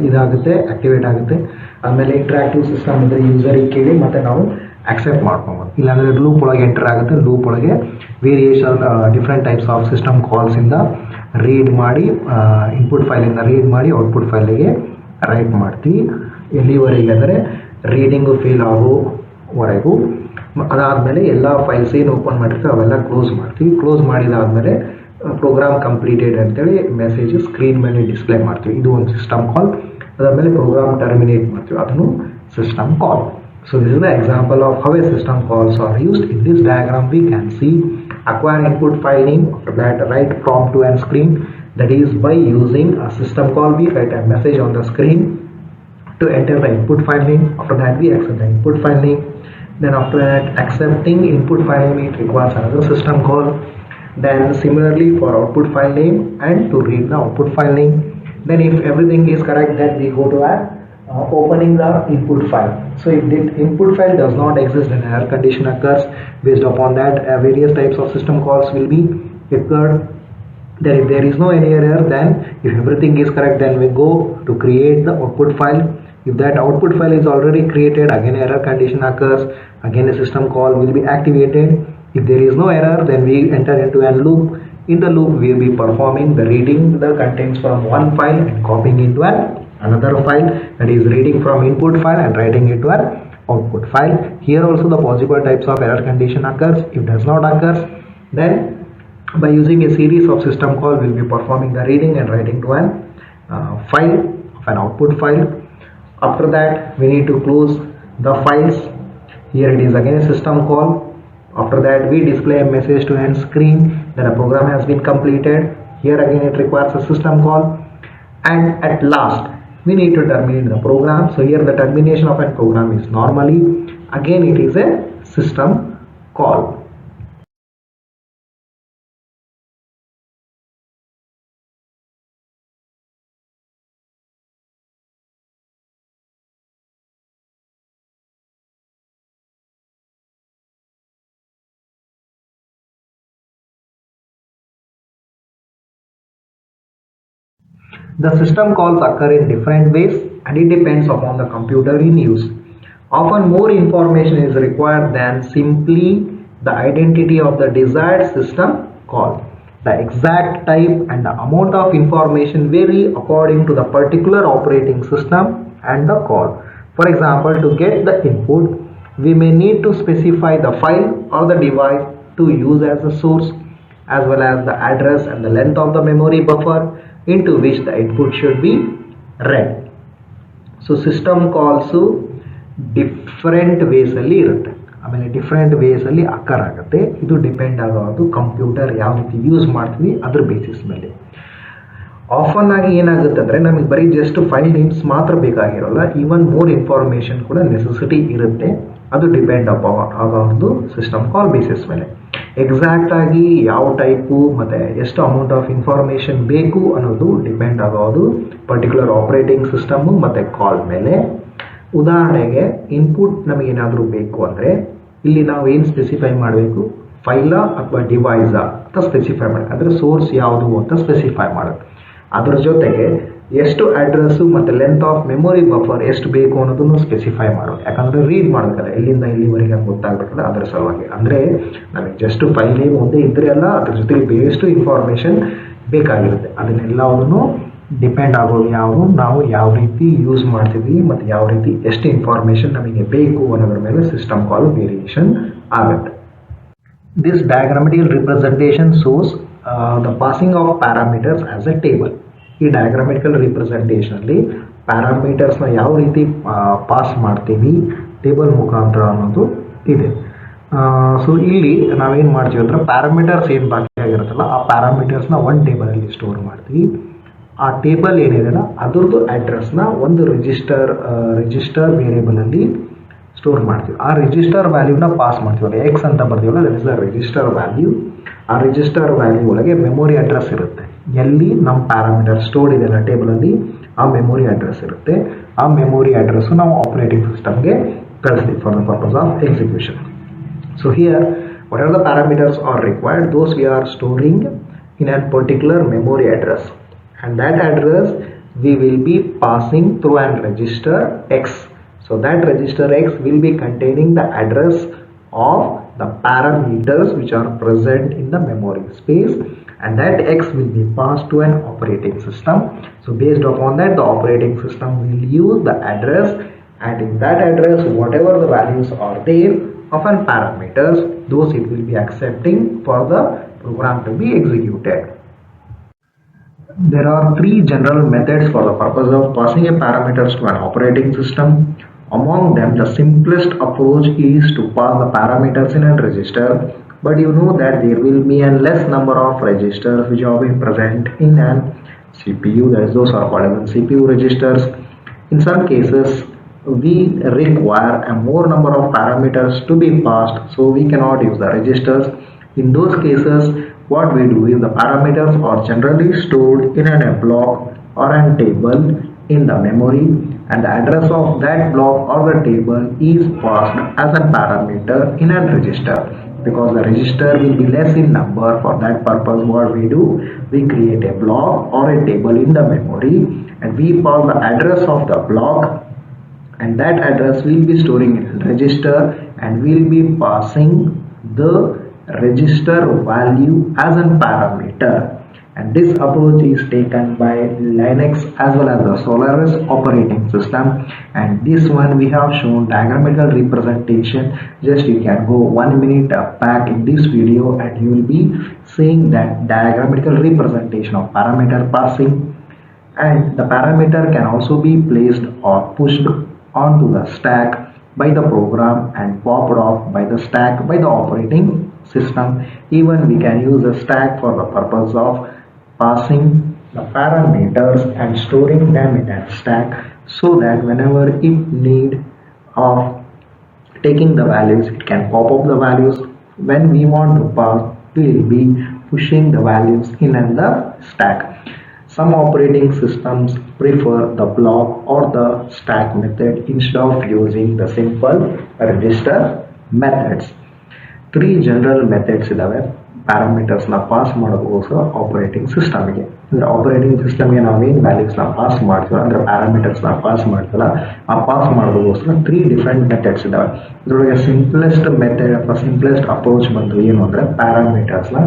ಇದಾಗುತ್ತೆ, ಆಕ್ಟಿವೇಟ್ ಆಗುತ್ತೆ. ಆಮೇಲೆ ಇಂಟ್ರಾಕ್ಟಿವ್ ಸಿಸ್ಟಮ್ ಇದ್ದರೆ ಯೂಸರಿಗೆ ಕೇಳಿ ಮತ್ತೆ ನಾವು ಆಕ್ಸೆಪ್ಟ್ ಮಾಡ್ಕೊಬೋದು. ಇಲ್ಲಾಂದರೆ ಲೂಪ್ ಒಳಗೆ ಎಂಟರ್ ಆಗುತ್ತೆ, ಲೂಪ್ ಒಳಗೆ variation different types of system ಕಾಲ್ಸಿಂದ ರೀಡ್ ಮಾಡಿ, ಇನ್ಪುಟ್ ಫೈಲಿಂದ ರೀಡ್ ಮಾಡಿ ಔಟ್ಪುಟ್ ಫೈಲಿಗೆ ರೈಟ್ ಮಾಡ್ತೀವಿ. ಎಲ್ಲಿವರೆಗೆ ಅಂದರೆ ರೀಡಿಂಗು ಫೇಲ್ ಆಗೋವರೆಗೂ. ಅದಾದಮೇಲೆ ಎಲ್ಲ ಫೈಲ್ಸ್ ಏನು ಓಪನ್ ಮಾಡಿರ್ತೀವಿ ಅವೆಲ್ಲ ಕ್ಲೋಸ್ ಮಾಡ್ತೀವಿ. ಕ್ಲೋಸ್ ಮಾಡಿದಾದಮೇಲೆ ಪ್ರೋಗ್ರಾಮ್ ಕಂಪ್ಲೀಟೆಡ್ ಅಂತೇಳಿ ಮೆಸೇಜ್ ಸ್ಕ್ರೀನ್ ಮೇಲೆ ಡಿಸ್ಪ್ಲೇ ಮಾಡ್ತೀವಿ. ಇದು ಒಂದು ಸಿಸ್ಟಮ್ ಕಾಲ್. ಅದಾದಮೇಲೆ ಪ್ರೋಗ್ರಾಮ್ ಟರ್ಮಿನೇಟ್ ಮಾಡ್ತೀವಿ, ಅದನ್ನು system call. So this is the example of how a system calls are used. In this diagram we can see acquire input file name, after that write prompt to an screen. That is by using a system call we write a message on the screen to enter the input file name. After that we accept the input file name. Then after that accepting input file name it requires another system call. Then similarly for output file name and to read the output file name. Then if everything is correct then we go to a opening the input file. So if the input file does not exist then error condition occurs. Based upon that various types of system calls will be occurred. Then if there is no any error, then if everything is correct then we go to create the output file. If that output file is already created, again error condition occurs, again a system call will be activated. If there is no error then we enter into a loop. In the loop we will be performing the reading the contents from one file and copying into another file, that is reading from input file and writing it to an output file. Here also the possible types of error condition occurs. If does not occurs then by using a series of system call we will be performing the reading and writing to an file of an output file. After that we need to close the files. Here it is again a system call. After that we display a message to end screen that a program has been completed. Here again it requires a system call. And at last we need to terminate the program. So here the termination of a program is normally, again it is a system call. The system calls occur in different ways and it depends upon the computer in use. Often more information is required than simply the identity of the desired system call. The exact type and the amount of information vary according to the particular operating system and the call. For example, to get the input, we may need to specify the file or the device to use as a source, as well as the address and the length of the memory buffer into which the input should be read. So system calls different ವೇಸಲ್ಲಿ ಇರುತ್ತೆ, ಆಮೇಲೆ different ವೇಸಲ್ಲಿ ಅಕ್ಕರ್ ಆಗುತ್ತೆ. ಇದು depend ಆಗೋದು computer ಯಾವ ರೀತಿ use ಮಾಡ್ತೀವಿ ಅದ್ರ ಬೇಸಿಸ್ ಮೇಲೆ. ಆಫನ್ ಆಗಿ ಏನಾಗುತ್ತೆ ಅಂದರೆ ನಮಗೆ ಬರೀ ಜಸ್ಟ್ ಫೈಲ್ ನೇಮ್ಸ್ ಮಾತ್ರ ಬೇಕಾಗಿರೋಲ್ಲ, ಈವನ್ ಮೋರ್ ಇನ್ಫಾರ್ಮೇಷನ್ ಕೂಡ ನೆಸೆಸಿಟಿ ಇರುತ್ತೆ. ಅದು ಡಿಪೆಂಡ್ ಆಗೋದು ಸಿಸ್ಟಮ್ ಕಾಲ್ ಬೇಸಿಸ್ ಮೇಲೆ. ಎಕ್ಸಾಕ್ಟ್ ಆಗಿ ಯಾವ ಟೈಪು ಮತ್ತು ಎಷ್ಟು ಅಮೌಂಟ್ ಆಫ್ ಇನ್ಫಾರ್ಮೇಷನ್ ಬೇಕು ಅನ್ನೋದು ಡಿಪೆಂಡ್ ಆಗೋದು ಪರ್ಟಿಕ್ಯುಲರ್ ಆಪ್ರೇಟಿಂಗ್ ಸಿಸ್ಟಮು ಮತ್ತು ಕಾಲ್ ಮೇಲೆ. ಉದಾಹರಣೆಗೆ ಇನ್ಪುಟ್ ನಮಗೇನಾದರೂ ಬೇಕು ಅಂದರೆ ಇಲ್ಲಿ ನಾವು ಏನು ಸ್ಪೆಸಿಫೈ ಮಾಡಬೇಕು, ಫೈಲಾ ಅಥವಾ ಡಿವೈಸಾ ಅಂತ ಸ್ಪೆಸಿಫೈ ಮಾಡಿ, ಅಂದರೆ ಸೋರ್ಸ್ ಯಾವುದು ಅಂತ ಸ್ಪೆಸಿಫೈ ಮಾಡೋದು. ಅದ್ರ ಜೊತೆಗೆ ಎಷ್ಟು ಅಡ್ರೆಸ್ಸು ಮತ್ತು ಲೆಂತ್ ಆಫ್ ಮೆಮೊರಿ ಬಫರ್ ಎಷ್ಟು ಬೇಕು ಅನ್ನೋದನ್ನು ಸ್ಪೆಸಿಫೈ ಮಾಡೋದು. ಯಾಕಂದರೆ ರೀಡ್ ಮಾಡಬೇಕಲ್ಲ, ಎಲ್ಲಿಂದ ಇಲ್ಲಿವರೆಗೆ ಅಂತ ಗೊತ್ತಾಗಬೇಕಲ್ಲ, ಅದರ ಸಲುವಾಗಿ. ಅಂದರೆ ನಮಗೆ ಜಸ್ಟ್ ಫೈಲ್ ನೇಮ್ ಒಂದೇ ಇದ್ದರೆ ಅಲ್ಲ, ಅದ್ರ ಜೊತೆಗೆ ಬೇರೆಷ್ಟು ಇನ್ಫಾರ್ಮೇಷನ್ ಬೇಕಾಗಿರುತ್ತೆ. ಅದನ್ನೆಲ್ಲವನ್ನು ಡಿಪೆಂಡ್ ಆಗೋದು ಯಾವುದು, ನಾವು ಯಾವ ರೀತಿ ಯೂಸ್ ಮಾಡ್ತಿದ್ವಿ ಮತ್ತು ಯಾವ ರೀತಿ ಎಷ್ಟು ಇನ್ಫಾರ್ಮೇಷನ್ ನಮಗೆ ಬೇಕು ಅನ್ನೋದ್ರ ಮೇಲೆ ಸಿಸ್ಟಮ್ ಕಾಲ್ ವೇರಿಯೇಷನ್ ಆಗುತ್ತೆ. This diagrammatical representation shows the passing of parameters as a table. ಈ ಡಯಾಗ್ರಾಮೆಟಿಕಲ್ ರಿಪ್ರೆಸೆಂಟೇಷನಲ್ಲಿ ಪ್ಯಾರಾಮೀಟರ್ಸ್ನ ಯಾವ ರೀತಿ ಪಾಸ್ ಮಾಡ್ತೀವಿ ಟೇಬಲ್ ಮುಖಾಂತರ ಅನ್ನೋದು ಇದೆ. ಸೊ ಇಲ್ಲಿ ನಾವೇನು ಮಾಡ್ತೀವಿ ಅಂದರೆ ಪ್ಯಾರಾಮೀಟರ್ಸ್ ಏನು ಬಾಕಿ ಆಗಿರುತ್ತಲ್ಲ ಆ ಪ್ಯಾರಾಮೀಟರ್ಸ್ನ ಒಂದು ಟೇಬಲಲ್ಲಿ ಸ್ಟೋರ್ ಮಾಡ್ತೀವಿ. ಆ ಟೇಬಲ್ ಏನಿದೆಯಲ್ಲ ಅದರದ್ದು ಅಡ್ರೆಸ್ನ ಒಂದು ರಿಜಿಸ್ಟರ್ ವೇರಿಯೇಬಲಲ್ಲಿ ಸ್ಟೋರ್ ಮಾಡ್ತೀವಿ. ಆ ರಿಜಿಸ್ಟರ್ ವ್ಯಾಲ್ಯೂನ ಪಾಸ್ ಮಾಡ್ತೀವಲ್ಲ, ಎಕ್ಸ್ ಅಂತ ಬರ್ತೀವಲ್ಲ, that is the register value. ಆ ರಿಜಿಸ್ಟರ್ ವ್ಯಾಲ್ಯೂ ಒಳಗೆ ಮೆಮೊರಿ ಅಡ್ರೆಸ್ ಇರುತ್ತೆ. ಎಲ್ಲಿ ನಮ್ಮ ಪ್ಯಾರಾಮೀಟರ್ ಸ್ಟೋರ್ಡ್ ಇದೆಯಲ್ಲ ಟೇಬಲಲ್ಲಿ, ಆ ಮೆಮೊರಿ ಅಡ್ರೆಸ್ ಇರುತ್ತೆ. ಆ ಮೆಮೊರಿ ಅಡ್ರೆಸ್ಸು ನಾವು ಆಪರೇಟಿಂಗ್ ಸಿಸ್ಟಮ್ಗೆ ಕಳಿಸ್ತೀವಿ for the purpose of execution. So here whatever the parameters are required, those we are storing in a particular memory address, and that address we will be passing through an register X. So that register X will be containing the address of the parameters which are present in the memory space, and that X will be passed to an operating system. So based upon that, the operating system will use the address, and in that address whatever the values are there of an parameters, those it will be accepting for the program to be executed. There are three general methods for the purpose of passing a parameters to an operating system. Among them, the simplest approach is to pass the parameters in a register, but you know that there will be a less number of registers which are being present in an CPU. That is, those are called as CPU registers. In some cases we require a more number of parameters to be passed, so we cannot use the registers. In those cases, what we do is the parameters are generally stored in a block or a table in the memory, and the address of that block or the table is passed as a parameter in a register. Because the register will be less in number, for that purpose what we do, we create a block or a table in the memory, and we pass the address of the block, and that address will be storing in register, and will be passing the register value as a parameter. And this approach is taken by Linux as well as the Solaris operating system, and this one we have shown diagrammatical representation. Just you can go 1 minute back in this video and you will be seeing that diagrammatical representation of parameter passing. And the parameter can also be placed or pushed onto the stack by the program and popped off by the stack by the operating system. Even we can use the stack for the purpose of passing the parameters and storing them in a stack, so that whenever it need of taking the values, it can pop up the values. When we want to pass, we will be pushing the values in the stack. Some operating systems prefer the block or the stack method instead of using the simple register methods. Three general methods ಇದಾವೆ ಪ್ಯಾರಾಮೀಟರ್ಸ್ನ pass ಮಾಡೋದಕ್ಕೋಸ್ಕರ operating ಸಿಸ್ಟಮ್ಗೆ. ಅಂದರೆ operating ಸಿಸ್ಟಮ್ಗೆ ನಾವೇನು ವ್ಯಾಲ್ಯೂಸ್ನ pass ಮಾಡ್ತೀವಲ್ಲ, ಅಂದರೆ ಪ್ಯಾರಾಮೀಟರ್ಸ್ನ pass ಮಾಡ್ತೀವಲ್ಲ, ಆ ಪಾಸ್ ಮಾಡೋದಕ್ಕೋಸ್ಕರ ತ್ರೀ ಡಿಫ್ರೆಂಟ್ ಮೆಥಡ್ಸ್ ಇದ್ದಾವೆ. ಇದರೊಳಗೆ ಸಿಂಪ್ಲೆಸ್ಟ್ ಮೆಥಡ್ ಅಥವಾ ಸಿಂಪ್ಲೆಸ್ಟ್ ಅಪ್ರೋಚ್ ಬಂದು ಏನು ಅಂದರೆ ಪ್ಯಾರಾಮೀಟರ್ಸ್ನ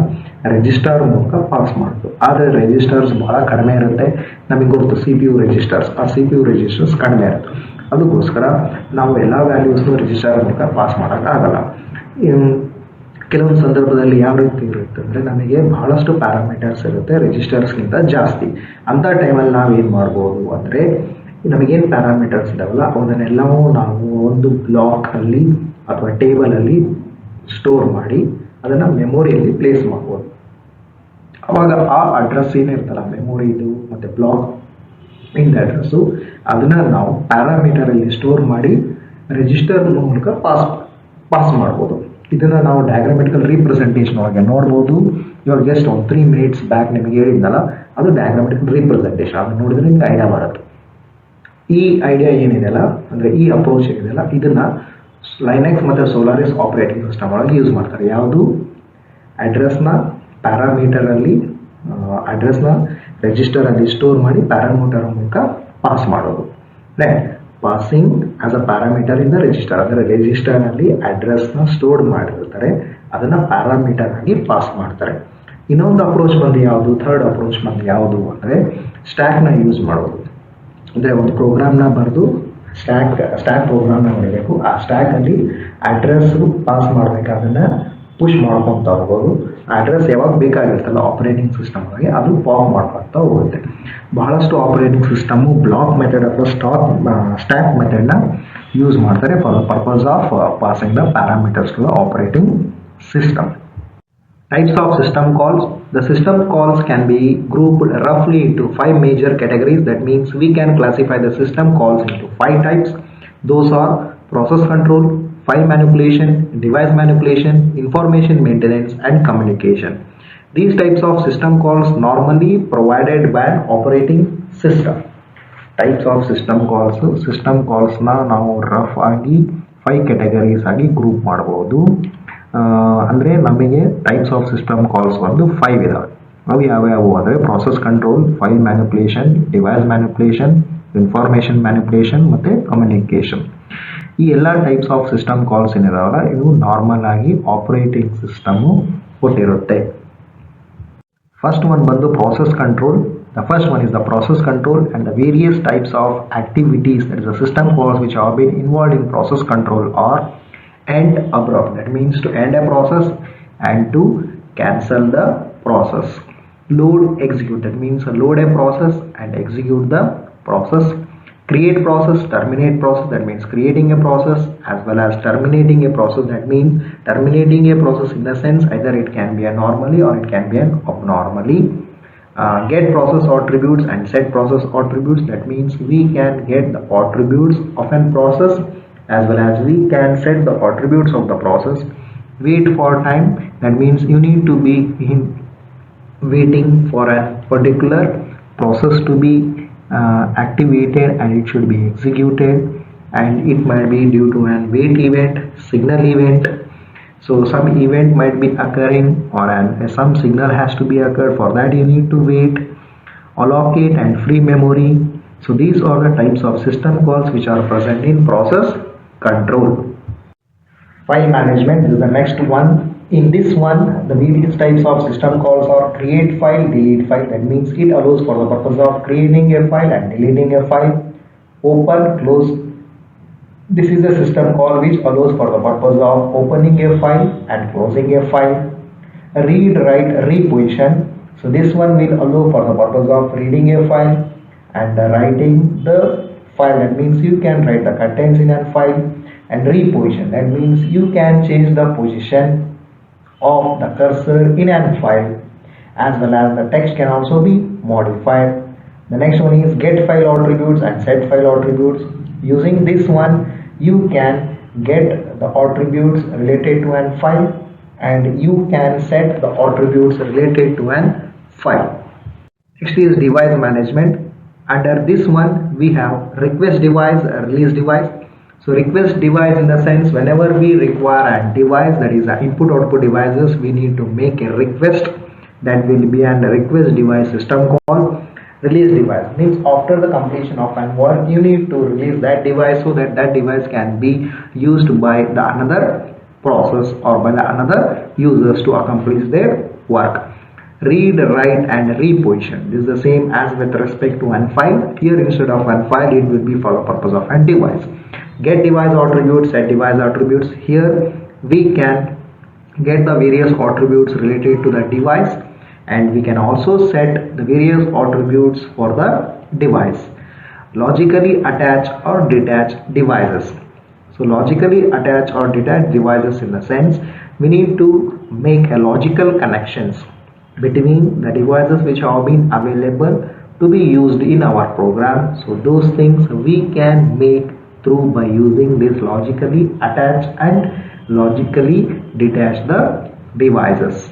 ರಿಜಿಸ್ಟರ್ ಮೂಲಕ ಪಾಸ್ ಮಾಡೋದು. ಆದರೆ ರಿಜಿಸ್ಟರ್ಸ್ ಬಹಳ ಕಡಿಮೆ ಇರುತ್ತೆ, ನಮಗೆ ಗೊತ್ತು CPU ರಿಜಿಸ್ಟರ್ಸ್, ಆ CPU ರಿಜಿಸ್ಟರ್ಸ್ ಕಡಿಮೆ ಇರುತ್ತೆ. ಅದಕ್ಕೋಸ್ಕರ ನಾವು ಎಲ್ಲ ವ್ಯಾಲ್ಯೂಸ್ನು ರಿಜಿಸ್ಟರ್ ಮೂಲಕ ಪಾಸ್ ಮಾಡೋಕ್ಕಾಗಲ್ಲ. ಕೆಲವೊಂದು ಸಂದರ್ಭದಲ್ಲಿ ಯಾವ ರೀತಿ ಇರುತ್ತೆ ಅಂದರೆ, ನಮಗೆ ಬಹಳಷ್ಟು ಪ್ಯಾರಾಮೀಟರ್ಸ್ ಇರುತ್ತೆ ರಿಜಿಸ್ಟರ್ಸ್ಗಿಂತ ಜಾಸ್ತಿ. ಅಂಥ ಟೈಮಲ್ಲಿ ನಾವೇನು ಮಾಡ್ಬೋದು ಅಂದರೆ, ನಮಗೇನು ಪ್ಯಾರಾಮೀಟರ್ಸ್ ಇದಾವಲ್ಲ ಅವನ್ನೆಲ್ಲವೂ ನಾವು ಒಂದು ಬ್ಲಾಕಲ್ಲಿ ಅಥವಾ ಟೇಬಲಲ್ಲಿ ಸ್ಟೋರ್ ಮಾಡಿ ಅದನ್ನು ಮೆಮೊರಿಯಲ್ಲಿ ಪ್ಲೇಸ್ ಮಾಡ್ಬೋದು. ಅವಾಗ ಆ ಅಡ್ರೆಸ್ ಏನಿರ್ತಲ್ಲ ಮೆಮೊರಿದು ಮತ್ತು ಬ್ಲಾಕ್ ಇಂದ ಅಡ್ರೆಸ್ಸು, ಅದನ್ನು ನಾವು ಪ್ಯಾರಾಮೀಟರಲ್ಲಿ ಸ್ಟೋರ್ ಮಾಡಿ ರಿಜಿಸ್ಟರ್ ಮೂಲಕ ಪಾಸ್ ಮಾಡ್ಬೋದು. ಇದನ್ನು ನಾವು ಡಯಾಗ್ರಾಮ್ಯಾಟಿಕಲ್ ರೀಪ್ರೆಸೆಂಟೇಷನ್ ಒಳಗೆ ನೋಡ್ಬೋದು. ಇವಾಗ ಜಸ್ಟ್ ಒಂದು 3 minutes ಬ್ಯಾಕ್ ನಿಮಗೆ ಹೇಳಿದ್ನಲ್ಲ, ಅದು ಡಯಾಗ್ರಾಮ್ಯಾಟಿಕಲ್ ರೀಪ್ರೆಸೆಂಟೇಷನ್. ಅದು ನೋಡಿದ್ರೆ ನಿಮ್ಗೆ ಐಡಿಯಾ ಬರುತ್ತೆ. ಈ ಐಡಿಯಾ ಏನಿದೆಯಲ್ಲ, ಅಂದರೆ ಈ ಅಪ್ರೋಚ್ ಏನಿದೆಯಲ್ಲ, ಇದನ್ನು ಲೈನೆಕ್ಸ್ ಮತ್ತು ಸೋಲಾರಿಸ್ ಆಪರೇಟಿಂಗ್ ಸಿಸ್ಟಮ್ ಒಳಗೆ ಯೂಸ್ ಮಾಡ್ತಾರೆ. ಯಾವುದು? ಅಡ್ರೆಸ್ನ ಪ್ಯಾರಾಮೀಟರಲ್ಲಿ ಅಡ್ರೆಸ್ನ ರಿಜಿಸ್ಟರಲ್ಲಿ ಸ್ಟೋರ್ ಮಾಡಿ ಪ್ಯಾರಾಮೀಟರ್ ಮೂಲಕ ಪಾಸ್ ಮಾಡೋದು. Right, passing as a parameter in the register. ಅಂದರೆ ರಿಜಿಸ್ಟರ್ನಲ್ಲಿ ಅಡ್ರೆಸ್ನ ಸ್ಟೋರ್ ಮಾಡಿರ್ತಾರೆ, ಅದನ್ನು ಪ್ಯಾರಾಮೀಟರ್ ಆಗಿ ಪಾಸ್ ಮಾಡ್ತಾರೆ. ಇನ್ನೊಂದು ಅಪ್ರೋಚ್ ಬಂದು ಯಾವುದು? ಥರ್ಡ್ ಅಪ್ರೋಚ್ ಬಂದು ಯಾವುದು ಅಂದರೆ ಸ್ಟ್ಯಾಕ್ನ ಯೂಸ್ ಮಾಡೋದು. ಅಂದರೆ ಒಂದು ಪ್ರೋಗ್ರಾಮ್ನ ಬರೆದು ಸ್ಟ್ಯಾಕ್ ಪ್ರೋಗ್ರಾಮ್ನ ಹೊಡಿಬೇಕು. ಆ ಸ್ಟ್ಯಾಕಲ್ಲಿ ಅಡ್ರೆಸ್ ಪಾಸ್ ಮಾಡಬೇಕು, ಅದನ್ನು ಪುಷ್ ಮಾಡ್ಕೊತಾ ಹೋಗೋದು. ಅಡ್ರೆಸ್ ಯಾವಾಗ ಬೇಕಾಗಿರ್ತಲ್ಲ ಆಪರೇಟಿಂಗ್ ಸಿಸ್ಟಮ್ ಒಳಗೆ ಅದು ಪಾಪ್ ಮಾಡ್ಕೊತಾ ಹೋಗುತ್ತೆ. ಬಹಳಷ್ಟು ಆಪರೇಟಿಂಗ್ ಸಿಸ್ಟಮು ಬ್ಲಾಕ್ ಮೆಥಡ್ ಅಥವಾ ಸ್ಟ್ಯಾಕ್ ಮೆಥಡ್ನ ಯೂಸ್ ಮಾಡ್ತಾರೆ for the purpose of passing the parameters to the operating system. Types of system calls. The system calls can be grouped roughly into 5 major categories. That means we can classify the system calls into 5 types. Those are process control, file manipulation, device manipulation, information maintenance, and communication. These types of system calls normally provided by an operating system. Types of system calls ನ ನಾವು rough ಆಗಿ 5 categories ಆಗಿ group ಮಾಡಬಹುದು. ಅಂದರೆ ನಮಗೆ types of system calls ಒಂದು 5 ಇದಾವೆ. ಅವು ಯಾವ್ಯಾವು ಅಂದರೆ process control, file manipulation, device manipulation, information manipulation ಮತ್ತು ಕಮ್ಯುನಿಕೇಷನ್. ಈ ಎಲ್ಲ ಟೈಪ್ಸ್ ಆಫ್ ಸಿಸ್ಟಮ್ ಕಾಲ್ಸ್ ಏನಿದಾವಲ್ಲ ಇವು ನಾರ್ಮಲ್ ಆಗಿ ಆಪರೇಟಿಂಗ್ ಸಿಸ್ಟಮು ಕೊಟ್ಟಿರುತ್ತೆ. ಫಸ್ಟ್ ಒನ್ ಬಂದು process control. The first one is the process control and the various types of activities, that is the system calls which have been involved in process control are end abrupt, that means to end a process and to cancel the process. Load execute, that means load a process and execute the process. Create process, terminate process, that means creating a process as well as terminating a process, that means terminating a process in the sense either it can be a normally or it can be an abnormally. Get process attributes and set process attributes, that means we can get the attributes of a process as well as we can set the attributes of the process. Wait for time, that means you need to be waiting for a particular process to be activated and it should be executed, and it might be due to an wait event, signal event. So some event might be occurring or some signal has to be occurred. For that you need to wait, allocate and free memory. So these are the types of system calls which are present in process control. File management is the next one. In this one, the various types of system calls are create file, delete file. That means it allows for the purpose of creating a file and deleting a file. Open, close. This is a system call which allows for the purpose of opening a file and closing a file. Read, write, reposition. So this one will allow for the purpose of reading a file and writing the file. That means you can write the contents in a file. And reposition, that means you can change the position of the cursor in a file as well as the text can also be modified. The next one is get file attributes and set file attributes. Using this one you can get the attributes related to an file and you can set the attributes related to an file. Next is device management. Under this one we have request device, release device. So request device in the sense whenever we require a device, that is input output devices, we need to make a request. That will be an request device system call. Release device means after the completion of an work you need to release that device so that that device can be used by the another process or by the another users to accomplish their work. Read, write and reposition. This is the same as with respect to an file. Here instead of an file it will be for the purpose of a device. Get device attributes, set device attributes. Here we can get the various attributes related to the device and we can also set the various attributes for the device. Logically attach or detach devices. So logically attach or detach devices in the sense we need to make a logical connections between the devices which have been available to be used in our program. So those things we can make through by using this logically attach and logically detach the devices.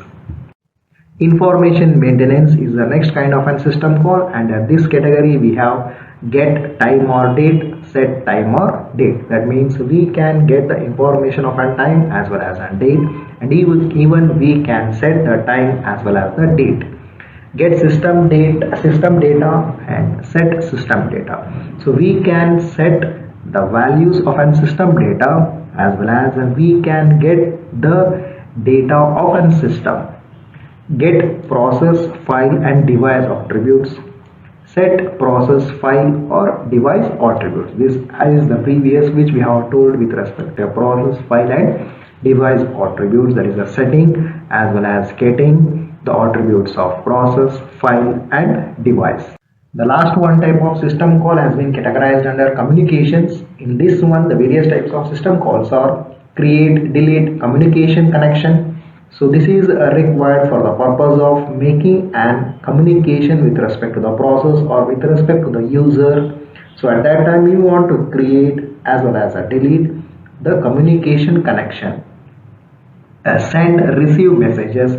Information maintenance is the next kind of a system call, and in this category we have get time or date, set time or date. That means we can get the information of a time as well as a date, and even we can set the time as well as the date. Get system data and set system data. So we can set the values of a system data as well as we can get the data of a system. Get process, file and device attributes. Set process, file or device attributes. This is the previous which we have told with respect to process, file and device attributes, that is the setting as well as getting the attributes of process, file and device. The last one type of system call has been categorized under communications. In this one the various types of system calls are create, delete, communication, connection. So this is required for the purpose of making an communication with respect to the process or with respect to the user. So at that time you want to create as well as a delete. the communication connection. Send receive messages.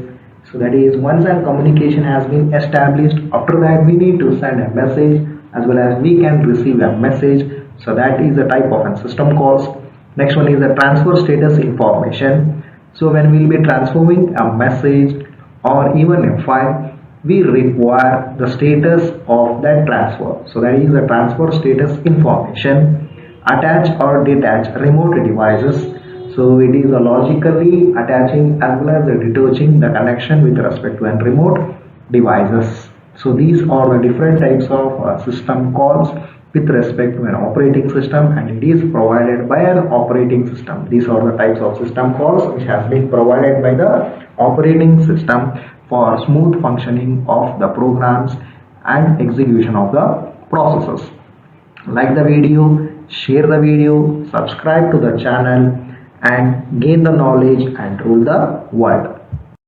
So that is, once a communication has been established, after that we need to send a message as well as we can receive a message. So that is a type of a system calls. Next one is the transfer status information. So when we will be transforming a message or even a file, we require the status of that transfer. So that is the transfer status information. Attach or detach remote devices. So it is a logically attaching as well as detaching the connection with respect to a remote devices. So these are the different types of system calls with respect to an operating system, and it is provided by an operating system. These are the types of system calls which has been provided by the operating system for smooth functioning of the programs and execution of the processes. Like the video, share the video, subscribe to the channel, and gain the knowledge and rule the world.